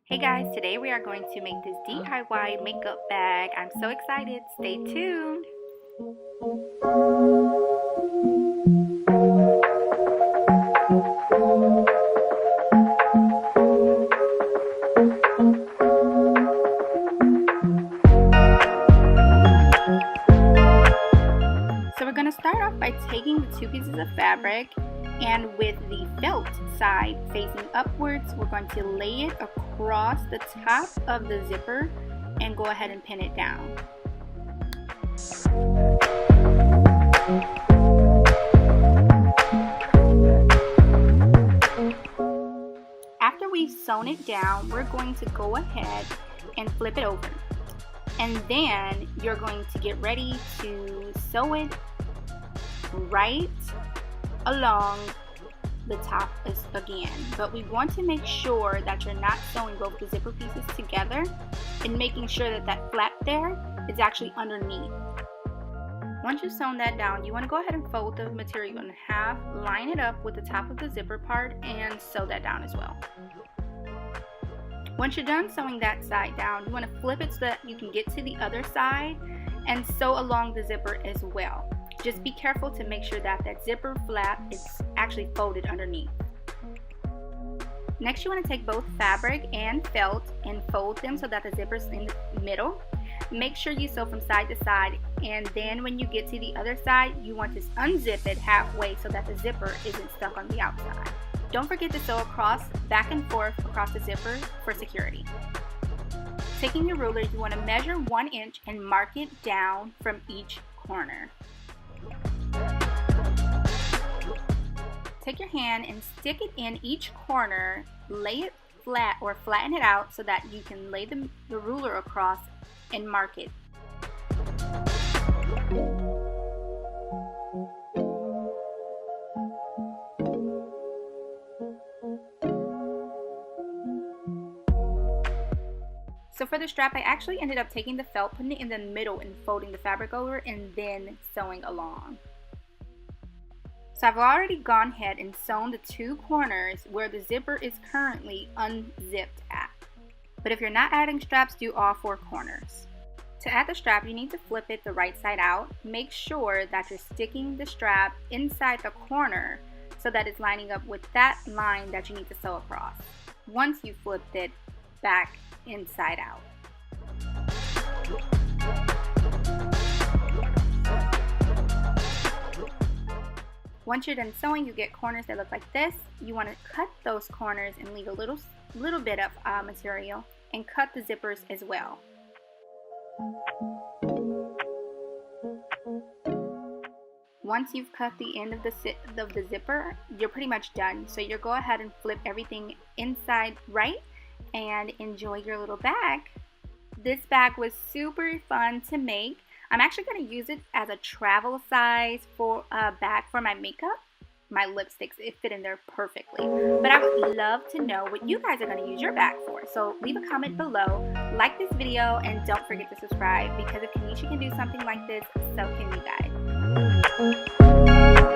Hey guys, today we are going to make this DIY makeup bag. I'm so excited. Stay tuned. So we're going to start off by taking the two pieces of fabric, and with the felt side facing upwards, we're going to lay it across the top of the zipper and go ahead and pin it down. After we've sewn it down, we're going to go ahead and flip it over. And then you're going to get ready to sew it right along the top again. But we want to make sure that you're not sewing both the zipper pieces together and making sure that that flap there is actually underneath. Once you've sewn that down, you want to go ahead and fold the material in half, line it up with the top of the zipper part, and sew that down as well. Once you're done sewing that side down, you want to flip it so that you can get to the other side and sew along the zipper as well. Just be careful to make sure that that zipper flap is actually folded underneath. Next, you want to take both fabric and felt and fold them so that the zipper's in the middle. Make sure you sew from side to side, and then when you get to the other side, you want to unzip it halfway so that the zipper isn't stuck on the outside. Don't forget to sew back and forth across the zipper for security. Taking your ruler, you want to measure 1 inch and mark it down from each corner. Take your hand and stick it in each corner, lay it flat or flatten it out so that you can lay the ruler across and mark it. So for the strap, I actually ended up taking the felt, putting it in the middle and folding the fabric over and then sewing along. So I've already gone ahead and sewn the two corners where the zipper is currently unzipped at. But if you're not adding straps, do all 4 corners. To add the strap, you need to flip it the right side out. Make sure that you're sticking the strap inside the corner so that it's lining up with that line that you need to sew across. Once you flipped it back inside out. Once you're done sewing, you get corners that look like this. You want to cut those corners and leave a little bit of material and cut the zippers as well. Once you've cut the end of the zipper, you're pretty much done. So you'll go ahead and flip everything inside right and enjoy your little bag. This bag was super fun to make. I'm actually going to use it as a travel size for a bag for my makeup. My lipsticks, it fit in there perfectly. But I would love to know what you guys are going to use your bag for. So leave a comment below, like this video, and don't forget to subscribe, because if Kanisha can do something like this, so can you guys.